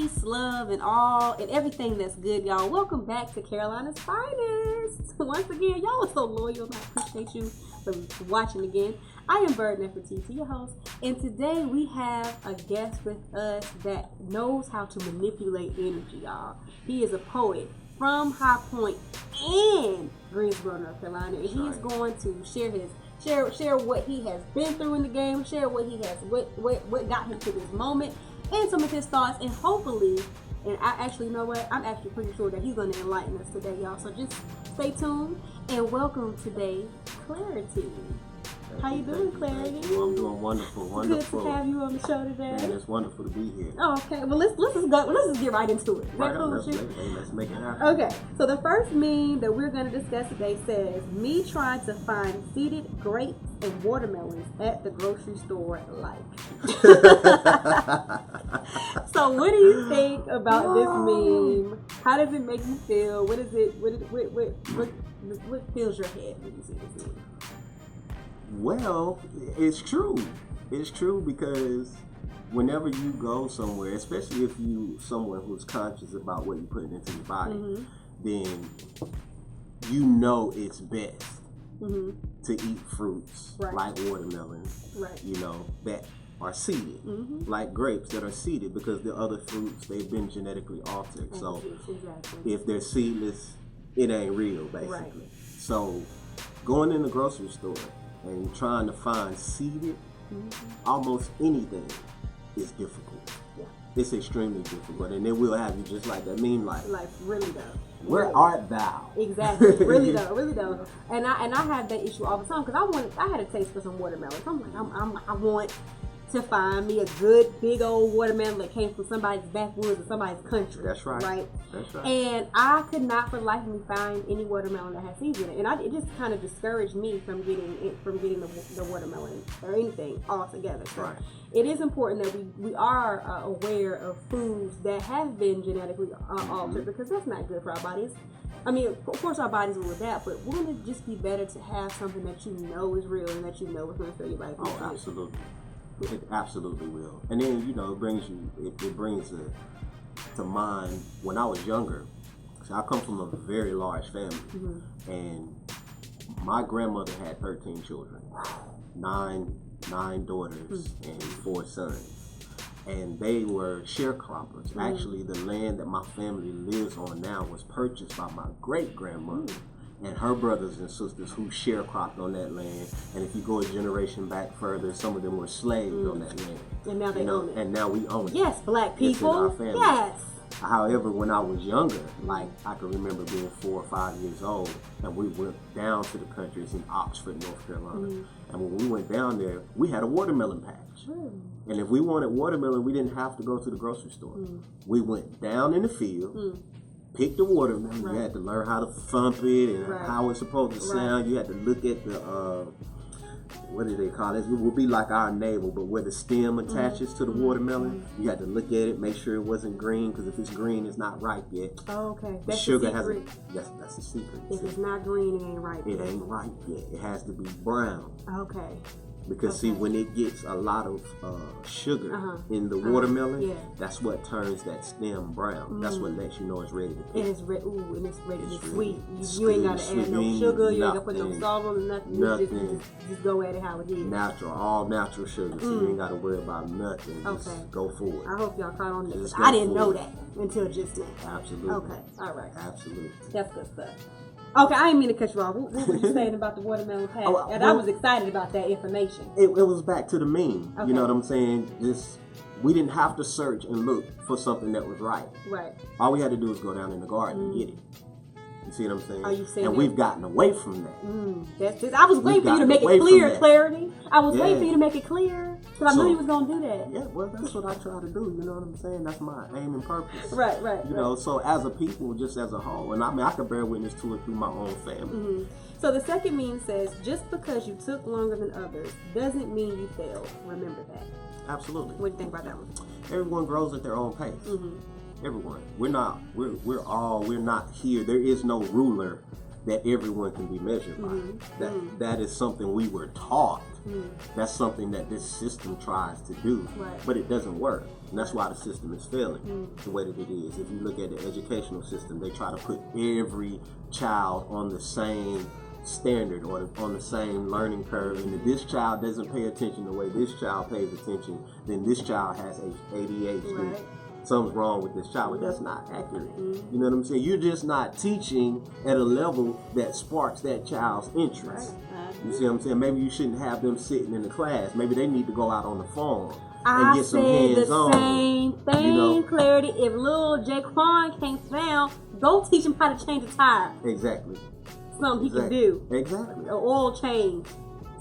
peace, love, and all, and everything that's good, y'all. Welcome back to Carolina's Finest. Once again, y'all are so loyal, and I appreciate you for watching again. I am Bird Nefertiti, your host, and today we have a guest with us that knows how to manipulate energy, y'all. He is a poet from High Point and Greensboro, North Carolina, and he is going to share what he has been through in the game, share what he has, what got him to this moment, and some of his thoughts, and hopefully, and I actually know what, I'm actually pretty sure that he's going to enlighten us today, y'all. So just stay tuned and welcome today, Clarity. How you doing, Clarity? I'm doing wonderful, wonderful. Good to have you on the show today. Man, it's wonderful to be here. Oh, okay. Well, let's just get right into it. Is that cool with you? Let's make it happen. Okay. So the first meme that we're going to discuss today says, "Me trying to find seeded grapes and watermelons at the grocery store like." So what do you think about this meme? How does it make you feel? What fills your head when you see this meme? Well, it's true. It's true because whenever you go somewhere, especially if you someone who's conscious about what you're putting into your body, then you know it's best to eat fruits like watermelons, you know, that are seeded, like grapes that are seeded, because the other fruits, they've been genetically altered. So if they're seedless, it ain't real, basically. So going in the grocery store and trying to find seeded, almost anything is difficult. Yeah. It's extremely difficult, and they will have you just like that meme, like really though. Where art thou? Exactly, really though. And I have that issue all the time because I had a taste for some watermelon. So I'm like, I want to find me a good big old watermelon that came from somebody's backwoods or somebody's country. That's right. Right? That's right. And I could not for the life of me find any watermelon that has seeds in it. And it just kind of discouraged me from getting the watermelon or anything altogether. So it is important that we are aware of foods that have been genetically altered, because that's not good for our bodies. I mean, of course our bodies will adapt, but wouldn't it just be better to have something that you know is real and that you know is going to fill your body? Oh, absolutely. It absolutely will. And then, you know, it brings to mind when I was younger. So I come from a very large family, and my grandmother had 13 children, nine daughters and 4 sons, and they were sharecroppers. Actually, the land that my family lives on now was purchased by my great grandmother and her brothers and sisters who sharecropped on that land. And if you go a generation back further, some of them were slaves on that land. And now they own it. And now we own it. Yes, black people. It's in our family. Yes. However, when I was younger, like I can remember being 4 or 5 years old, and we went down to the country. It's in Oxford, North Carolina. And when we went down there, we had a watermelon patch. And if we wanted watermelon, we didn't have to go to the grocery store. We went down in the field, picked the watermelon. You had to learn how to thump it and how it's supposed to sound. You had to look at the what do they call it? It would be like our navel, but where the stem attaches to the watermelon. You had to look at it, make sure it wasn't green, because if it's green, it's not ripe yet. Oh, okay. That's the sugar secret. That's the secret. If it's not green, it ain't ripe yet. It ain't ripe yet. It has to be brown. Okay. Because see, when it gets a lot of sugar in the watermelon, that's what turns that stem brown. That's what lets you know it's ready to pick. And it's ready. Ooh, and it's ready to be sweet. You ain't got to add no sugar. You ain't got to put no salt on nothing. You just go at it how it is. Natural, all natural sugar. So you ain't got to worry about nothing. Just go for it. I hope y'all caught on to this. I didn't know that until just now. Absolutely. Okay. All right. Absolutely. That's good stuff. Okay, I didn't mean to cut you off. What were you saying about the watermelon patch? And I was excited about that information. It was back to the meme. Okay. You know what I'm saying? We didn't have to search and look for something that was right. Right. All we had to do was go down in the garden and get it. You see what I'm saying? Are you saying and we've gotten away from that. That's it. I was waiting for you to make it clear, Clarity. I was waiting for you to make it clear, because I knew you was going to do that. Yeah, well, that's what I try to do. You know what I'm saying? That's my aim and purpose. Right. You know, so as a people, just as a whole, and I mean, I can bear witness to it through my own family. So the second meme says, just because you took longer than others doesn't mean you failed. Remember that. Absolutely. What do you think about that one? Everyone grows at their own pace. Everyone. We're not here. There is no ruler that everyone can be measured by. That is something we were taught That's something that this system tries to do, but it doesn't work. And that's why the system is failing the way that it is. If you look at the educational system, they try to put every child on the same standard or on the same learning curve, and if this child doesn't pay attention the way this child pays attention, then this child has ADHD. Something's wrong with this child, but that's not accurate. You know what I'm saying? You're just not teaching at a level that sparks that child's interest. You see what I'm saying? Maybe you shouldn't have them sitting in the class. Maybe they need to go out on the farm and get some hands-on. I said the same thing, you know? Clarity. If little Jaquan can't swim, go teach him how to change a tire. Exactly. Something he can do. Exactly. An oil change.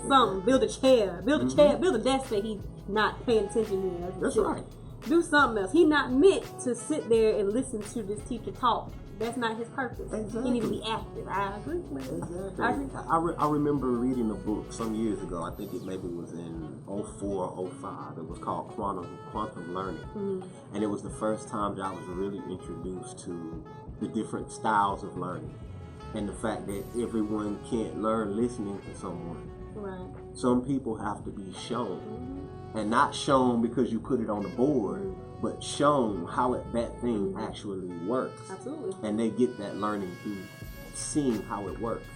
Something. Build a chair. Build a chair. Build a desk that he's not paying attention to. That's right. Do something else. He's not meant to sit there and listen to this teacher talk. That's not his purpose. Exactly. He needs to be active. I agree with it. Exactly. I remember reading a book some years ago. I think it maybe was in 04 or 05. It was called Quantum Learning. And it was the first time that I was really introduced to the different styles of learning. And the fact that everyone can't learn listening to someone. Right. Some people have to be shown. And not shown because you put it on the board, but shown how that thing actually works. Absolutely. And they get that learning through seeing how it works.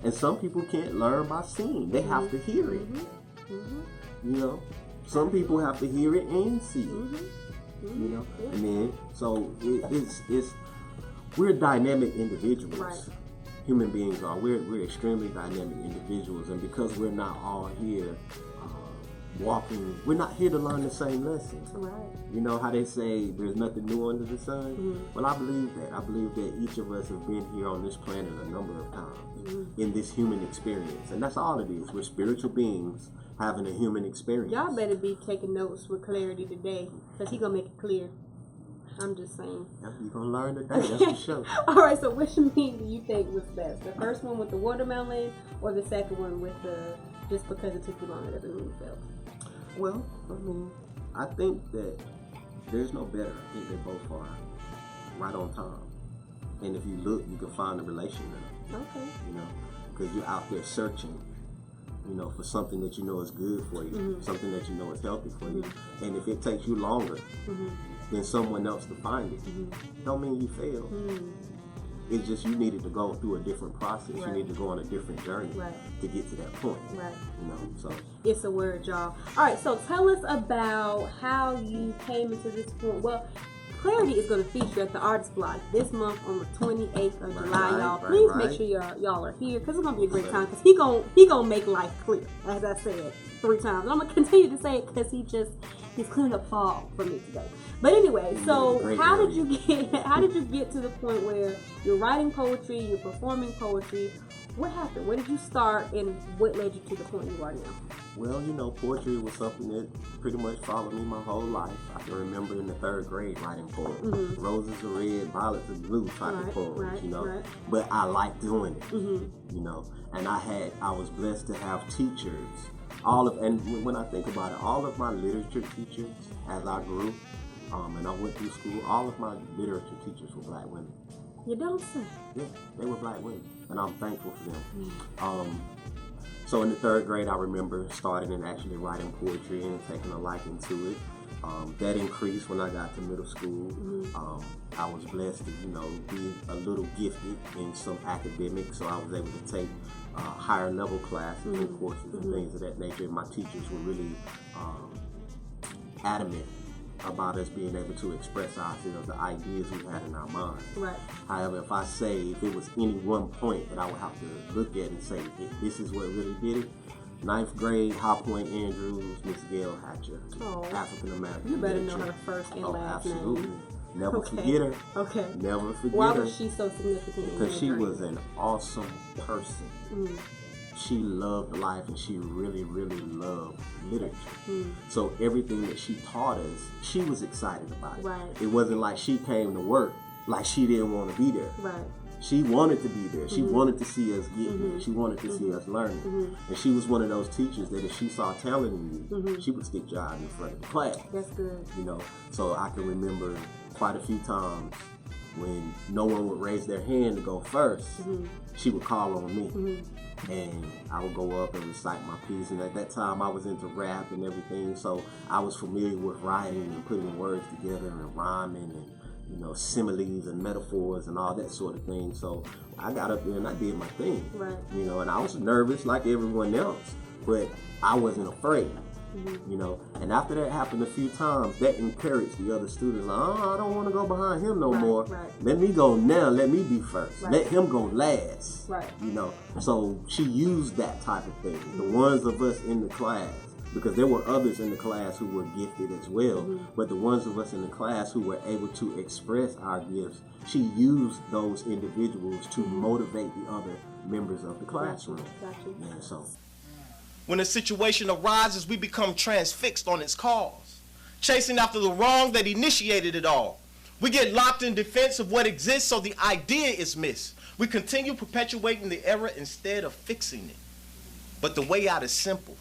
And some people can't learn by seeing. They have to hear it. You know? Some people have to hear it and see it. You know? And then, so it's we're dynamic individuals. Right. Human beings are. We're extremely dynamic individuals. And because we're not all here walking, we're not here to learn the same lessons. Right. You know how they say there's nothing new under the sun? Well, I believe that. I believe that each of us have been here on this planet a number of times in this human experience. And that's all it is. We're spiritual beings having a human experience. Y'all better be taking notes with Clarity today, because he's going to make it clear. I'm just saying. You're going to learn today, that's for sure. All right, so which meat do you think was best? The first one with the watermelon, or the second one with the just because it took you longer than the moon felt? Well, I mean, I think that there's no better. I think they both are right on time. And if you look, you can find a relation there. Okay. You know, because you're out there searching, you know, for something that you know is good for you, something that you know is healthy for you. And if it takes you longer than someone else to find it, don't mean you failed. It's just you needed to go through a different process. Right. You need to go on a different journey to get to that point. Right. You know, so it's a word, y'all. All right, so tell us about how you came into this point. Well, Clarity is going to feature at the Artist Block this month on the 28th of July, y'all. Please make sure y'all are here, because it's going to be a great time, because he gonna make life clear, as I said 3 times. And I'm going to continue to say it because he's clearing up fog for me today. But anyway, so how did you get to the point where you're writing poetry, you're performing poetry? What happened? Where did you start, and what led you to the point you are now? Well, you know, poetry was something that pretty much followed me my whole life. I can remember in the 3rd grade writing poems. Roses are red, violets are blue type of poems, you know. But I liked doing it, you know. And I was blessed to have teachers. And when I think about it, all of my literature teachers, as I grew, and I went through school, all of my literature teachers were black women. You don't say? Yeah, they were black women, and I'm thankful for them. So in the 3rd grade, I remember starting and actually writing poetry and taking a liking to it. That increased when I got to middle school. I was blessed to, you know, be a little gifted in some academics, so I was able to take higher level classes and courses and things of that nature. And my teachers were really adamant about us being able to express ourselves, the ideas we had in our minds. Right. However, if it was any one point that I would have to look at and say, this is what really did it, 9th grade, High Point Andrews, Miss Gail Hatcher, African American. You better know her first and last name. Never forget her. Okay. Never forget her. Why was she so significant? Because she was an awesome person. She loved life, and she really, really loved literature. So everything that she taught us, she was excited about it. Right. It wasn't like she came to work like she didn't want to be there. Right. She wanted to be there. She wanted to see us get there. She wanted to see us learning. And she was one of those teachers that if she saw talent in you, she would stick your eye in front of the class. That's good. You know, so I can remember quite a few times when no one would raise their hand to go first, she would call on me. And I would go up and recite my piece. And at that time, I was into rap and everything, so I was familiar with writing and putting words together and rhyming and, you know, similes and metaphors and all that sort of thing. So I got up there and I did my thing, you know, and I was nervous like everyone else, but I wasn't afraid. You know, and after that happened a few times, that encouraged the other students. Like, oh, I don't want to go behind him no more. Let me go now. Let me be first. Let him go last. You know, so she used that type of thing. The ones of us in the class, because there were others in the class who were gifted as well, but the ones of us in the class who were able to express our gifts, she used those individuals to motivate the other members of the classroom. Yeah, so. When a situation arises, we become transfixed on its cause, chasing after the wrong that initiated it all. We get locked in defense of what exists, so the idea is missed. We continue perpetuating the error instead of fixing it. But the way out is simple.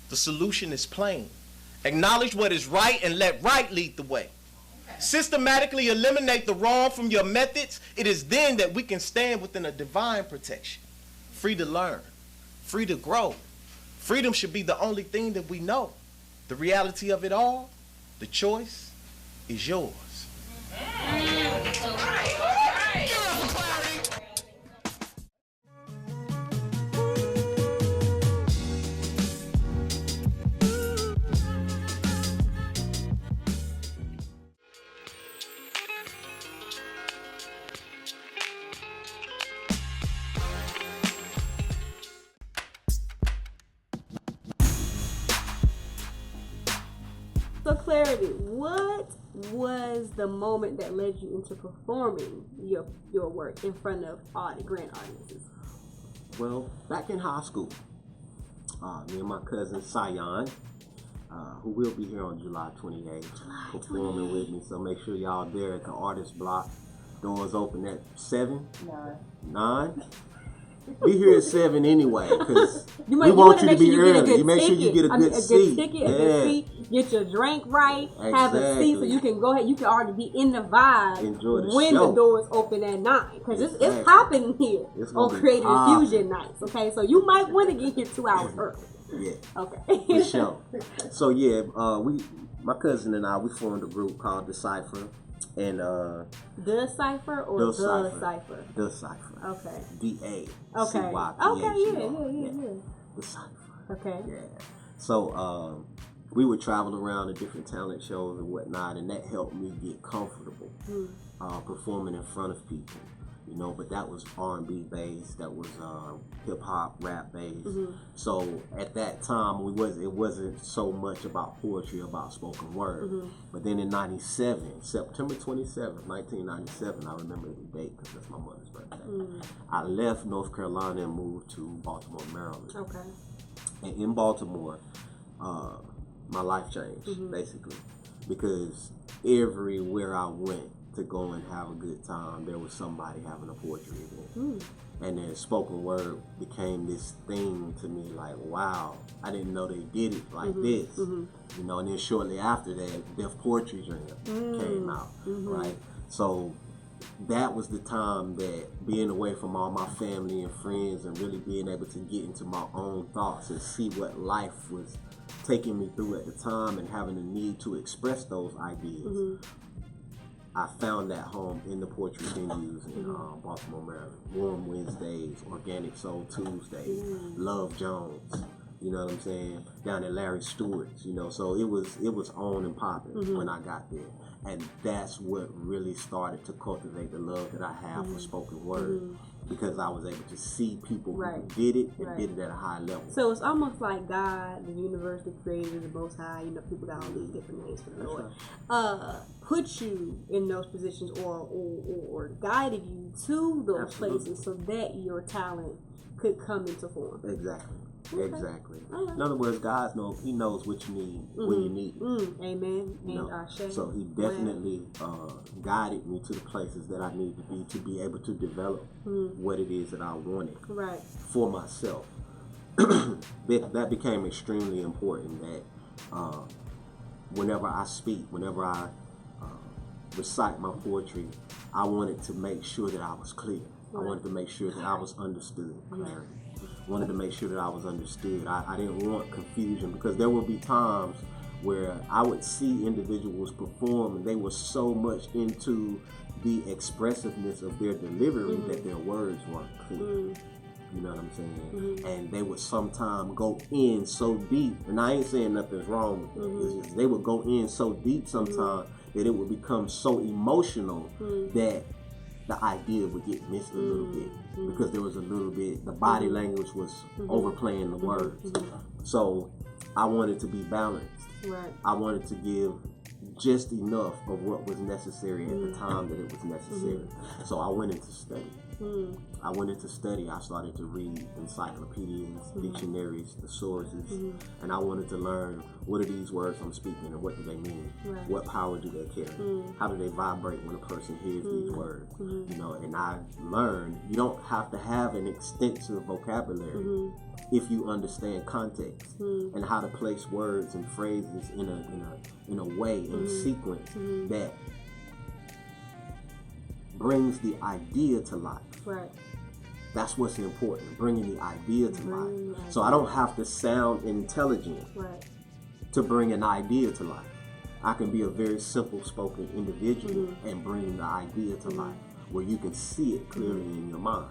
The solution is plain. Acknowledge what is right and let right lead the way. Systematically eliminate the wrong from your methods. It is then that we can stand within a divine protection. Free to learn, free to grow. Freedom should be the only thing that we know. The reality of it all, the choice is yours. So Clarity, what was the moment that led you into performing your work in front of grand audiences? Well, back in high school, me and my cousin Sion, who will be here on July 28th, performing with me. So make sure y'all there at the Artist Block. Doors open at 7? 9? Be here at 7 anyway, because we want you to be early. You make sure you get a good seat. A good seat. Get your drink right. Exactly. Have a seat so you can go ahead. You can already be in the vibe. Enjoy the when show. The doors open at 9, because it's popping here on Creative Infusion nights. Okay, so you might want to get here 2 hours early. Yeah. Okay. For sure. So yeah, my cousin and I, we formed a group called The Cypher. And The Cypher or The Cypher? The Cypher. Okay. D-A. Okay. C-Y-P-H-E-R. Okay, yeah. The Cypher. Okay. Yeah. So we would travel around to different talent shows and whatnot, and that helped me get comfortable performing in front of people. You know, but that was R&B based, that was hip hop, rap based. So at that time, it wasn't so much about poetry, about spoken word. But then in '97, September 27th, 1997, I remember the date because that's my mother's birthday. I left North Carolina and moved to Baltimore, Maryland. Okay. And in Baltimore, my life changed basically, because everywhere I went to go and have a good time, there was somebody having a poetry event. And then spoken word became this thing to me, like, wow, I didn't know they did it like this. You know, and then shortly after that, Deaf Poetry Jam came out, right? So that was the time that being away from all my family and friends and really being able to get into my own thoughts and see what life was taking me through at the time and having the need to express those ideas. I found that home in the poetry venues in Baltimore, Maryland. Warm Wednesdays, Organic Soul Tuesdays, Love Jones, you know what I'm saying? Down at Larry Stewart's, you know. So it was on and popping when I got there. And that's what really started to cultivate the love that I have for spoken word, because I was able to see people who did it and did it at a high level. So it's almost like God, the universe, the creator, the Most High, you know, people got all these different names for the Lord, put you in those positions or guided you to those places so that your talent could come into form. Exactly. Okay. Exactly. Right. In other words, God knows. He knows what you need when you need it. Amen. You know? So He definitely guided me to the places that I need to be able to develop what it is that I wanted for myself. That became extremely important. That whenever I speak, whenever I recite my poetry, I wanted to make sure that I was clear. I wanted to make sure that I was understood. Clarity. I wanted to make sure that I was understood. I didn't want confusion, because there would be times where I would see individuals perform and they were so much into the expressiveness of their delivery that their words weren't clear. You know what I'm saying? And they would sometimes go in so deep, and I ain't saying nothing's wrong with it. It's just they would go in so deep sometimes that it would become so emotional that the idea would get missed a little bit, because there was a little bit, the body language was overplaying the words. So I wanted to be balanced. Right. I wanted to give just enough of what was necessary at the time that it was necessary. So I went into study. I started to read encyclopedias, dictionaries, thesauruses, and I wanted to learn, what are these words I'm speaking and what do they mean? Right. What power do they carry? How do they vibrate when a person hears these words? You know, and I learned you don't have to have an extensive vocabulary if you understand context and how to place words and phrases in a way, in a sequence that brings the idea to life. Right. That's what's important, bringing the idea to life. So I don't have to sound intelligent to bring an idea to life. I can be a very simple spoken individual and bring the idea to life where you can see it clearly in your mind.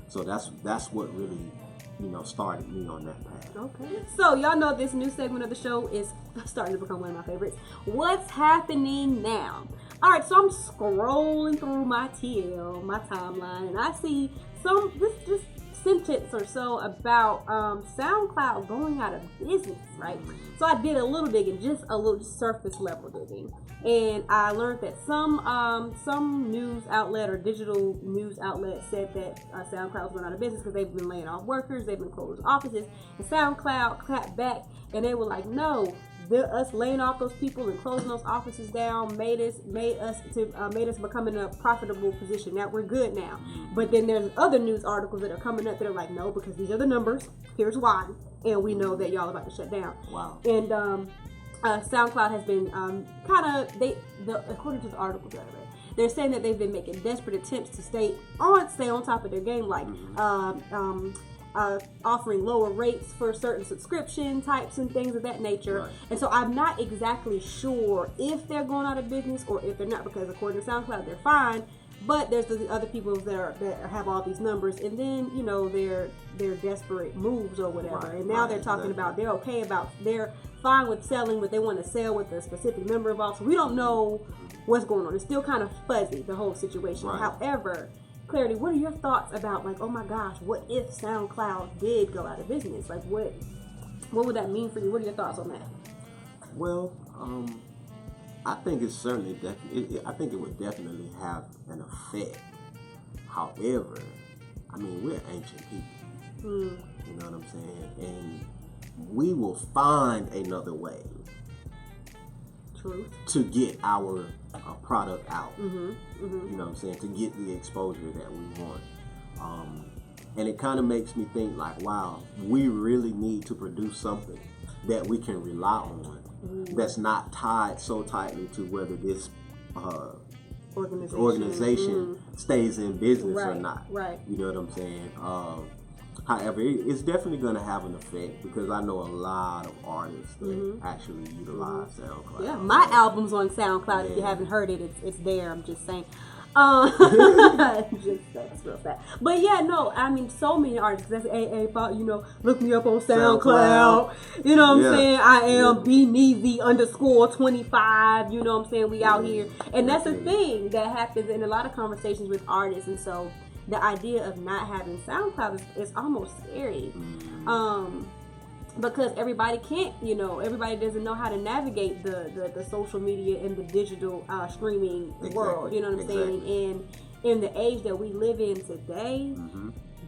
So that's what really, you know, started me on that path. Okay. So y'all know this new segment of the show is starting to become one of my favorites. What's happening now? All right, so I'm scrolling through my TL, my timeline, and I see this sentence or so about SoundCloud going out of business, right? So I did a little digging, just a little surface level digging, and I learned that some news outlet or digital news outlet said that SoundCloud was going out of business because they've been laying off workers, they've been closing offices, and SoundCloud clapped back, and they were like, no. Us laying off those people and closing those offices down made us become in a profitable position. Now we're good now. But then there's other news articles that are coming up that are like, no, because these are the numbers. Here's why, and we know that y'all are about to shut down. Wow. And SoundCloud has been according to the articles that I read, they're saying that they've been making desperate attempts to stay on top of their game, like offering lower rates for certain subscription types and things of that nature. Right. And so I'm not exactly sure if they're going out of business or if they're not, because according to SoundCloud, they're fine. But there's the other people that have all these numbers, and then, you know, their desperate moves or whatever. Right. And now they're talking about they're fine with selling, but they want to sell with a specific number involved. So we don't know what's going on. It's still kind of fuzzy, the whole situation. Right. However, Clarity, what are your thoughts about, like, oh my gosh, what if SoundCloud did go out of business? Like, what would that mean for you? What are your thoughts on that? Well, I think it's certainly I think it would definitely have an effect. However, I mean, we're ancient people. You know what I'm saying? And we will find another way to get our product out. You know what I'm saying? To get the exposure that we want. And it kind of makes me think, like, wow, we really need to produce something that we can rely on, that's not tied so tightly to whether this organization stays in business or not. Right. You know what I'm saying? However, it's definitely going to have an effect, because I know a lot of artists that actually utilize SoundCloud. Yeah, my album's on SoundCloud. If you haven't heard it, it's there. I'm just saying. That's real sad. But yeah, no, I mean, so many artists. That's you know, look me up on SoundCloud. You know what I'm saying? I am BNeezy_25. You know what I'm saying? We out here, and that's a thing that happens in a lot of conversations with artists, and so the idea of not having SoundCloud is almost scary. Because everybody can't, you know, everybody doesn't know how to navigate the social media and the digital streaming world. You know what I'm saying? And in the age that we live in today,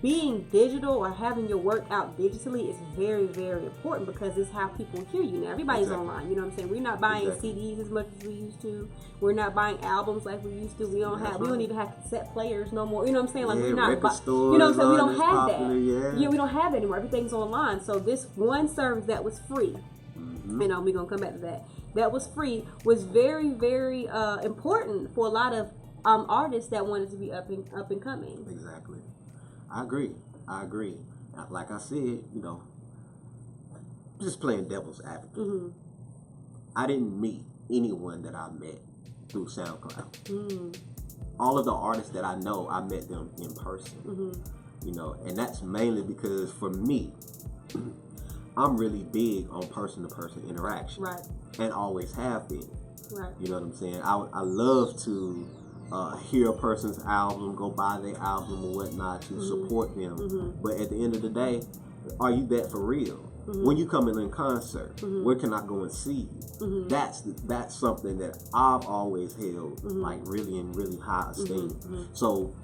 being digital or having your work out digitally is very, very important, because it's how people hear you now. Everybody's online, you know what I'm saying? We're not buying CDs as much as we used to. We're not buying albums like we used to. We don't even have cassette players no more. You know what I'm saying? Like, we're not, you know what I'm saying? We don't have that. We don't have that anymore. Everything's online. So this one service that was free You know, we're gonna come back to that. That was free was very, very important for a lot of artists that wanted to be up and coming. Exactly. I agree. Like I said, you know, just playing devil's advocate. I didn't meet anyone that I met through SoundCloud. All of the artists that I know, I met them in person. You know, and that's mainly because for me, I'm really big on person-to-person interaction. Right. And always have been. Right. You know what I'm saying? I love to hear a person's album, go buy their album or whatnot to support them. But at the end of the day, are you that for real? When you come in concert, where can I go and see you? That's something that I've always held like really in really high esteem. So,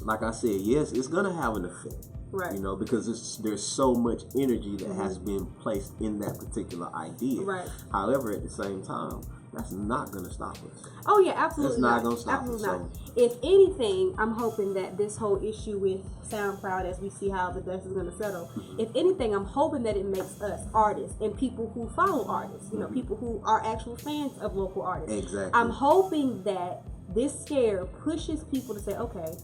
like I said, yes, it's gonna have an effect. Right. You know, because there's so much energy that has been placed in that particular idea. Right. However, at the same time, that's not going to stop us. Oh yeah, absolutely. It's not going to stop absolutely us. Not. If anything, I'm hoping that this whole issue with SoundCloud, as we see how the dust is going to settle, if anything, I'm hoping that it makes us artists and people who follow artists, you know, people who are actual fans of local artists. Exactly. I'm hoping that this scare pushes people to say, okay,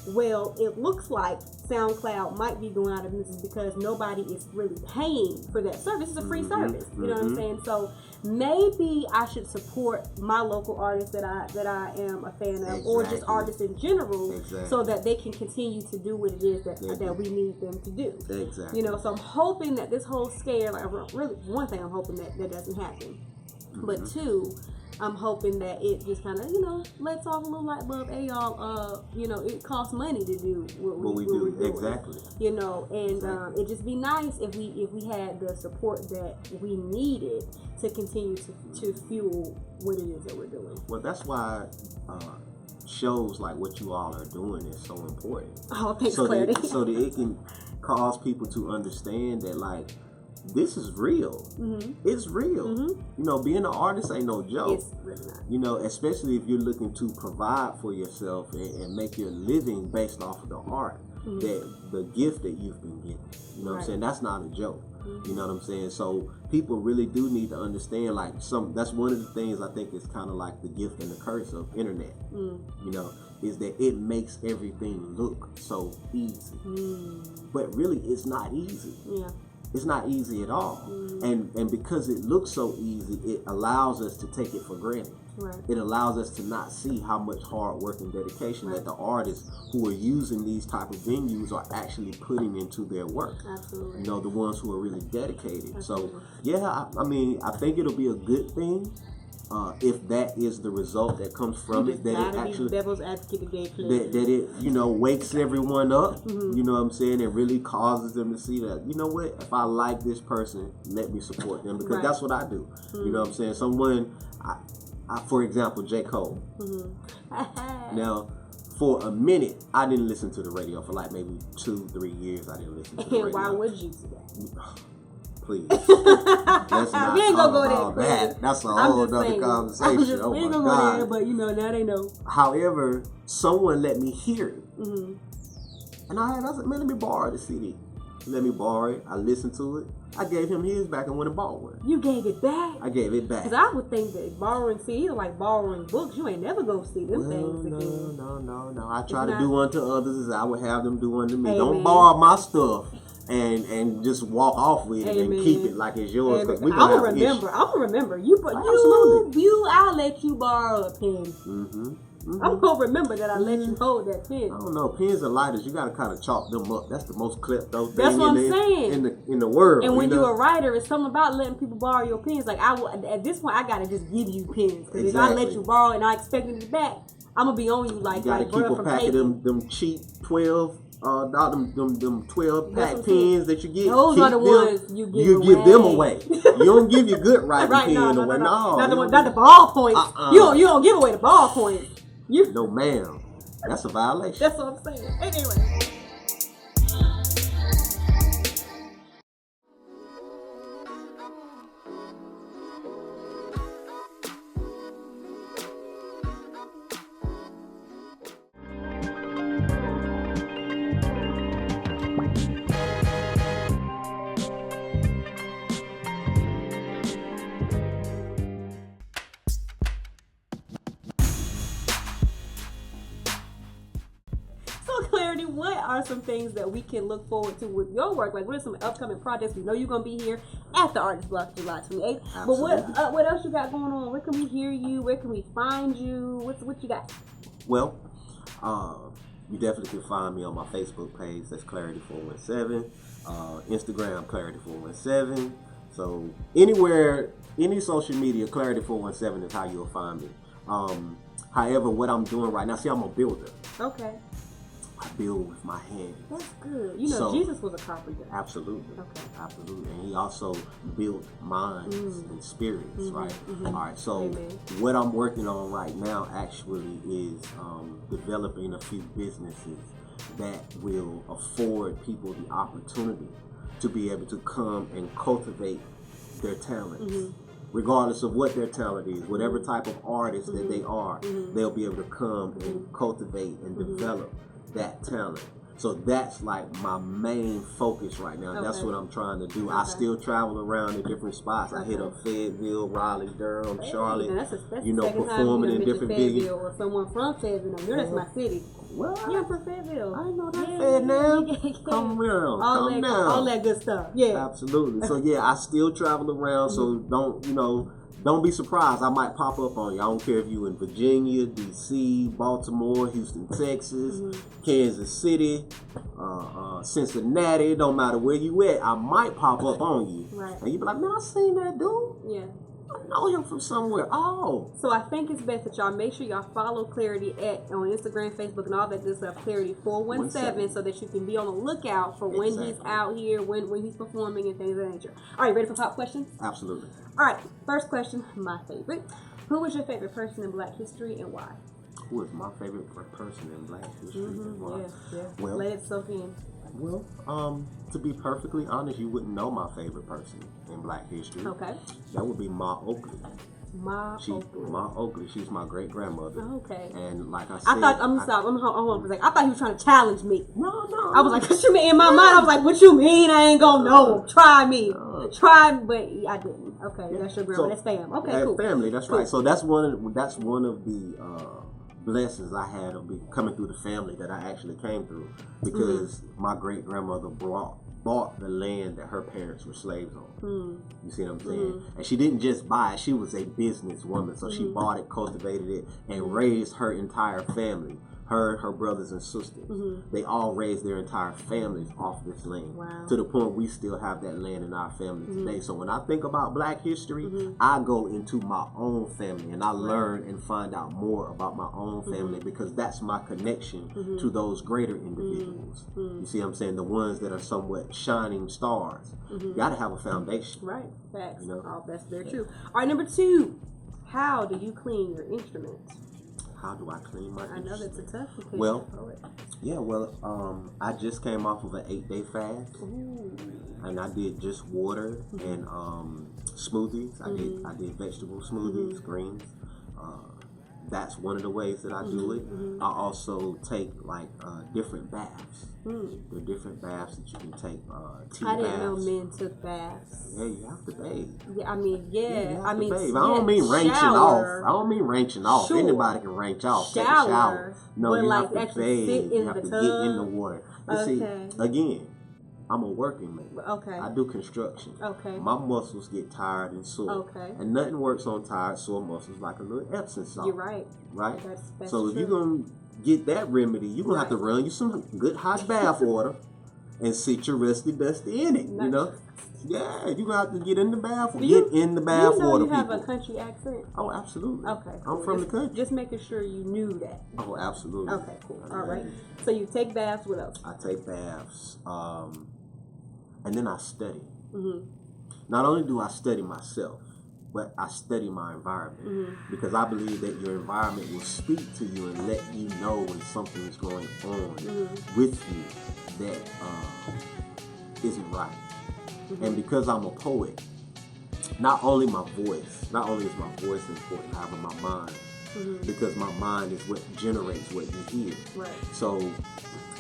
well, it looks like SoundCloud might be going out of business because nobody is really paying for that service. It's a free service. You know what I'm saying? So maybe I should support my local artists that I am a fan of, or just artists in general, so that they can continue to do what it is that we need them to do. Exactly. You know, so I'm hoping that this whole scare, like really, one thing I'm hoping that doesn't happen, but two, I'm hoping that it just kind of, you know, lets off a little light bulb. Hey, y'all, you know, it costs money to do what we do. Exactly. You know, and it'd just be nice if we had the support that we needed to continue to fuel what it is that we're doing. Well, that's why shows like what you all are doing is so important. Oh, thanks, clarity. So that it can cause people to understand that, like, this is real. It's real. You know, being an artist ain't no joke. It's really not. You know, especially if you're looking to provide for yourself and make your living based off of the art, that the gift that you've been given. You know what I'm saying? That's not a joke. You know what I'm saying? So people really do need to understand, like, that's one of the things I think is kind of like the gift and the curse of internet. You know, is that it makes everything look so easy. But really, it's not easy. Yeah. It's not easy at all. And because it looks so easy, it allows us to take it for granted. Right. It allows us to not see how much hard work and dedication that the artists who are using these type of venues are actually putting into their work. Absolutely. You know, the ones who are really dedicated. Absolutely. So, yeah, I mean, I think it'll be a good thing. If that is the result that comes from it, that it actually devil's advocate that it, you know, wakes everyone up, you know what I'm saying, and really causes them to see that, you know what, if I like this person, let me support them, because that's what I do. You know what I'm saying? Someone, I for example, J. Cole. Now, for a minute, I didn't listen to the radio for like maybe 2-3 years. I didn't listen to the radio. And why would you do that? Please. Let's not we ain't gonna go about there. that. That's a whole other conversation. We ain't gonna go there, but you know, now they know. However, someone let me hear it. And I said, man, let me borrow the CD. Let me borrow it. I listened to it. I gave him his back and went and bought one. You gave it back? I gave it back. Because I would think that borrowing CDs are like borrowing books. You ain't never gonna see them things again. No. I try to do unto others as I would have them do unto me. Amen. Don't borrow my stuff and just walk off with it and keep it like it's yours. I'm gonna remember. I'll let you borrow a pen. I'm gonna remember that I let you hold that pen. I don't know, pens and lighters, you gotta kind of chalk them up. That's the most klepto thing That's what I'm saying. in the world. And when you're a writer, it's something about letting people borrow your pens. Like at this point, I gotta just give you pens, because if I let you borrow and I expect it back, I'm gonna be on you like. You gotta keep a pack of them cheap 12. Them 12 pack pens that you get. Those are the ones you give them away. You don't give your good writing pen away. No, not the ballpoints. You don't give away the ballpoints. No, ma'am. That's a violation. That's what I'm saying. Anyway. are some things that we can look forward to with your work? Like, what are some upcoming projects? We know you're going to be here at the Artist Block July 28th. Absolutely. But what else you got going on? Where can we hear you? Where can we find you? What you got? Well, you definitely can find me on my Facebook page. That's Clarity417. Instagram, Clarity417. So anywhere, any social media, Clarity417 is how you'll find me. However, what I'm doing right now, see, I'm a builder. Okay. I build with my hands. That's good. You know, so, Jesus was a carpenter. Absolutely. Okay. Absolutely. And he also built minds and spirits, right? Mm-hmm. All right. So Amen. What I'm working on right now actually is developing a few businesses that will afford people the opportunity to be able to come and cultivate their talents. Regardless of what their talent is, whatever type of artist that they are, they'll be able to come and cultivate and develop that talent. So that's like my main focus right now. That's what I'm trying to do. I still travel around in different spots. I hit up Fayetteville, Raleigh, Durham, Charlotte. That's Performing in different venues. Or someone from Fayetteville. That's my city. Well, yeah, I'm from Fayetteville. I know that. Fayetteville. Come around. Come down. All that good stuff. Yeah. Absolutely. So yeah, I still travel around. So don't be surprised. I might pop up on you. I don't care if you in Virginia, D.C., Baltimore, Houston, Texas, Kansas City, Cincinnati. It don't matter where you at. I might pop up on you. Right. And you be like, man, I seen that dude. Yeah. I know him from somewhere. Oh. So I think it's best that y'all make sure y'all follow Clarity on Instagram, Facebook, and all that good stuff. Clarity417, so that you can be on the lookout for when he's out here, when he's performing and things of that nature. All right, ready for pop questions? Absolutely. All right, first question, my favorite. Who was your favorite person in Black history and why? Who is my favorite person in Black history and why? Yeah. Well, let it soak in. Well, to be perfectly honest, you wouldn't know my favorite person in Black history. Okay. That would be Ma Oakley. Ma Oakley. She's my great grandmother. Okay. And like I said, I thought I thought he was trying to challenge me. No. I was like, what you mean? In my mind, I was like, what you mean? I ain't gonna know. Try me. Try, but I didn't. Okay, yeah. That's your grandma. That's fam. Okay, cool. Family. That's cool. Right. So that's one of the blessings I had of coming through the family that I actually came through, because my great grandmother bought the land that her parents were slaves on. You see what I'm saying? And she didn't just buy it; she was a business woman. So she bought it, cultivated it, and raised her entire family. Her brothers and sisters, they all raised their entire families off this land. Wow. To the point we still have that land in our family today. So when I think about Black history, I go into my own family and I learn and find out more about my own family, because that's my connection to those greater individuals. You see what I'm saying? The ones that are somewhat shining stars. You gotta have a foundation. Right. Facts. You know? Oh, that's very true. All right, number 2. How do you clean your instruments? How do I clean my instruments? I know that's a tough one. Well, I just came off of an 8-day fast. Ooh. And I did just water and smoothies. I did vegetable smoothies, greens. That's one of the ways that I do it. I also take like different baths. There are different baths that you can take. Tea I didn't baths. know men took baths. Yeah, you have to bathe. Yeah, I mean, I don't mean wrenching off. Sure. Anybody can wrench off. Shower. Take a shower. No, but you like have to bathe. You have to get in the water. But see, again, I'm a working man. Okay. I do construction. Okay. My muscles get tired and sore. Okay. And nothing works on tired, sore muscles like a little Epsom salt. You're right. Right? That's so true. if you're going to get that remedy, you're going to have to run you some good hot bath water and sit your rusty dusty in it, you know? Yeah, you're going to have to get in the bath water. Get in the bath water, you have people. a country accent? Oh, absolutely. Okay. Cool. I'm from the country. Just making sure you knew that. Oh, absolutely. Okay, cool. All right. So you take baths, what else? I take baths, and then I study. Not only do I study myself, but I study my environment, because I believe that your environment will speak to you and let you know when something is going on with you that isn't right. And because I'm a poet, not only is my voice important, however my mind, because my mind is what generates what you hear. Right. So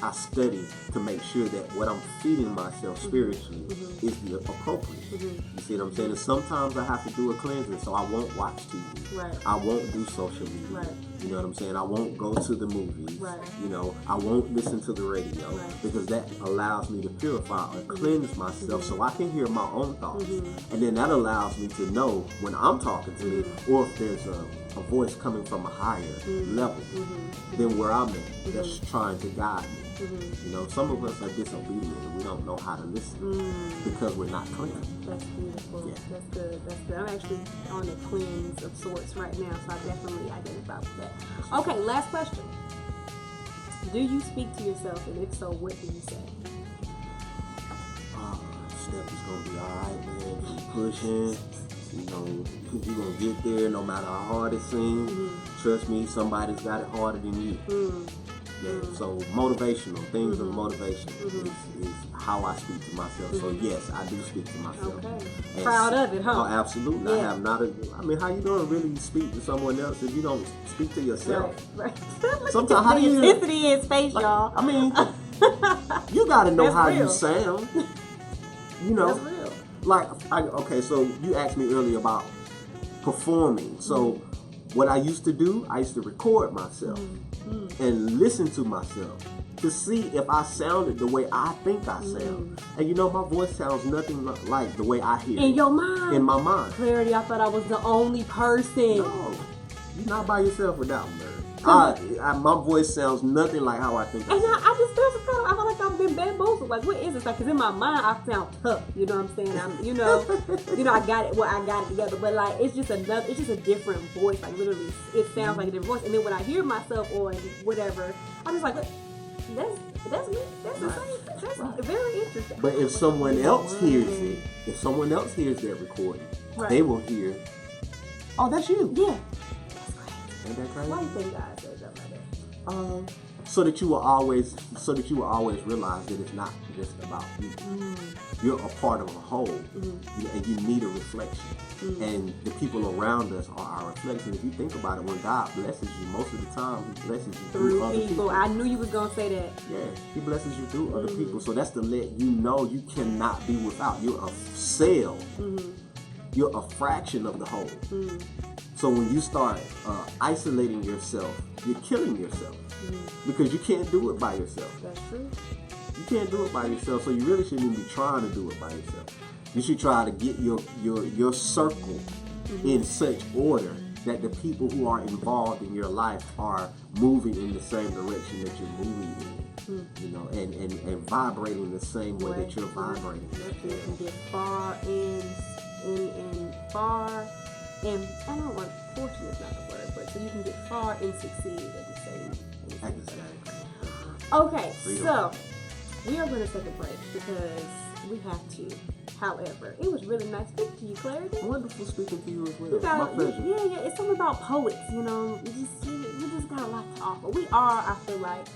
I study to make sure that what I'm feeding myself spiritually is the appropriate. You see what I'm saying? And sometimes I have to do a cleansing, so I won't watch TV. Right. I won't do social media. Right. You know what I'm saying? I won't go to the movies. Right. You know, I won't listen to the radio because that allows me to purify or cleanse myself so I can hear my own thoughts. And then that allows me to know when I'm talking to me or if there's a voice coming from a higher level than where I'm at that's trying to guide me. You know, some of us are disobedient and we don't know how to listen because we're not clean. That's beautiful. Yeah. That's good. That's good. I'm actually on a cleanse of sorts right now, so I definitely identify with that. Okay, last question. Do you speak to yourself, and if so, what do you say? Steph is gonna be alright, man. Keep pushing. You know, you're gonna get there no matter how hard it seems. Trust me, somebody's got it harder than you. Yeah, so motivational things of motivation is how I speak to myself. So yes, I do speak to myself. Okay. And Proud of it, huh? Oh, absolutely. Yeah. I have not. I mean, how you gonna really speak to someone else if you don't speak to yourself? Right. Sometimes how do you? Intensity in space, y'all. I mean, you gotta know That's how real. you sound. You know, That's real. like okay. So you asked me earlier about performing. So what I used to do, I used to record myself and listen to myself to see if I sounded the way I think I sound. And you know, my voice sounds nothing like the way I hear In it. your mind. In my mind. Clarity, I thought I was the only person. No, you're not by yourself with that one, man. My voice sounds nothing like how I think. And I just I feel like I've been bamboozled. Like, what is this? Like, cause in my mind I sound tough. You know what I'm saying? I got it. Well, I got it together. But like, it's just a different voice. Like, literally, it sounds like a different voice. And then when I hear myself on whatever, I'm just like, that's me. That's the same. That's very interesting. But if someone else hears it, if someone else hears that recording, they will hear, oh, that's you. Yeah. Ain't that crazy? Why do you think God says that like that? So that you will always realize that it's not just about you. You're a part of a whole, and you need a reflection. And the people around us are our reflection. If you think about it, when God blesses you, most of the time He blesses you through other people. I knew you was gonna say that. Yeah, He blesses you through other people. So that's to let you know you cannot be without. You're a cell. You're a fraction of the whole. So when you start isolating yourself, you're killing yourself because you can't do it by yourself. That's true. You can't do it by yourself, so you really shouldn't even be trying to do it by yourself. You should try to get your circle in such order that the people who are involved in your life are moving in the same direction that you're moving in. You know, and vibrating the same way that you're vibrating. You can get far and I don't want fortunate is not the word, but so you can get far and succeed at the same time. Exactly. Okay, so we are going to take a break because we have to. However, it was really nice speaking to you, Clarity. Wonderful speaking to you as well. My pleasure. Yeah, it's something about poets, you know. You just got a lot to offer. We are, I feel like,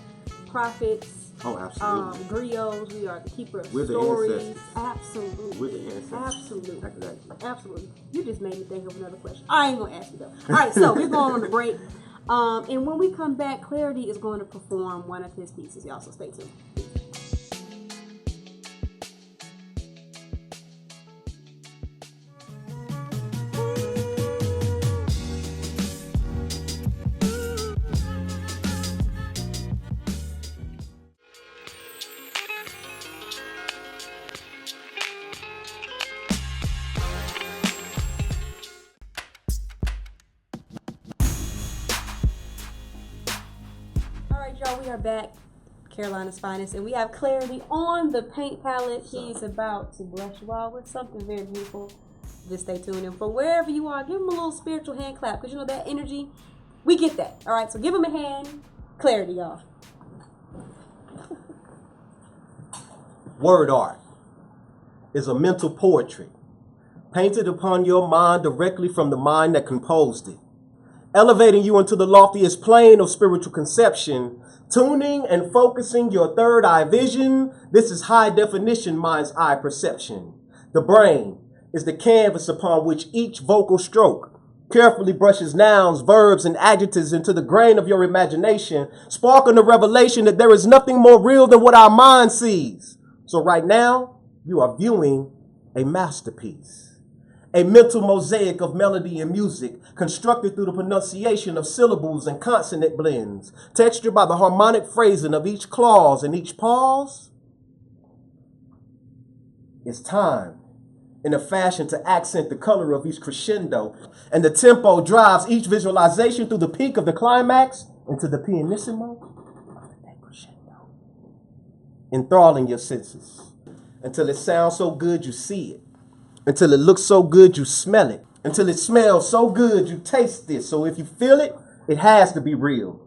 prophets. Oh, absolutely. Griots, we are the keeper of We're stories. The ancestors. Absolutely. We're the ancestors. Absolutely. Exactly. Absolutely. You just made me think of another question. I ain't gonna ask you though. All right, so we're going on the break. And when we come back, Clarity is going to perform one of his pieces. Y'all, so stay tuned. Y'all, we are back, Carolina's Finest, and we have Clarity on the paint palette. He's about to bless you all with something very beautiful. Just stay tuned, and for wherever you are, give him a little spiritual hand clap, because you know that energy, we get that. All right, so give him a hand. Clarity, y'all. Word art is a mental poetry painted upon your mind directly from the mind that composed it, elevating you into the loftiest plane of spiritual conception, tuning and focusing your third eye vision. This is high definition mind's eye perception. The brain is the canvas upon which each vocal stroke Carefully brushes nouns, verbs, and adjectives into the grain of your imagination, sparking the revelation that there is nothing more real than what our mind sees. So right now, you are viewing a masterpiece, a mental mosaic of melody and music, constructed through the pronunciation of syllables and consonant blends, textured by the harmonic phrasing of each clause and each pause. It's time, in a fashion to accent the color of each crescendo, and the tempo drives each visualization through the peak of the climax into the pianissimo of the decrescendo, enthralling your senses until it sounds so good you see it, until it looks so good you smell it, until it smells so good you taste it. So if you feel it, it has to be real.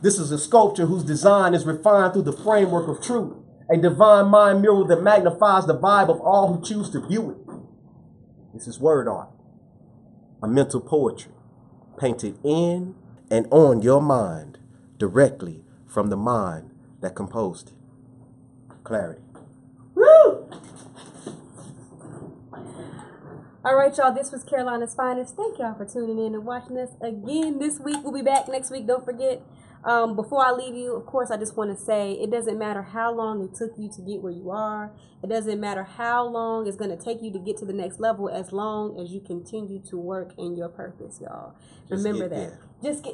This is a sculpture whose design is refined through the framework of truth, a divine mind mural that magnifies the vibe of all who choose to view it. This is word art, a mental poetry painted in and on your mind, directly from the mind that composed it. Clarity. Woo! All right, y'all, this was Carolina's Finest. Thank y'all for tuning in and watching us again this week. We'll be back next week. Don't forget, before I leave you, of course, I just want to say it doesn't matter how long it took you to get where you are. It doesn't matter how long it's going to take you to get to the next level, as long as you continue to work in your purpose, y'all. Remember that. Thank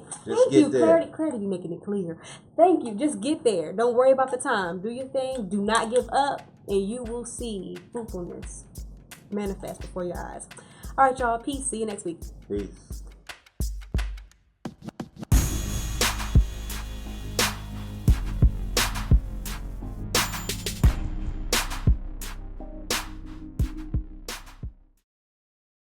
you. Clarity be making it clear. Thank you. Just get there. Don't worry about the time. Do your thing. Do not give up, and you will see fruitfulness manifest before your eyes. All right, y'all. Peace. See you next week. Peace.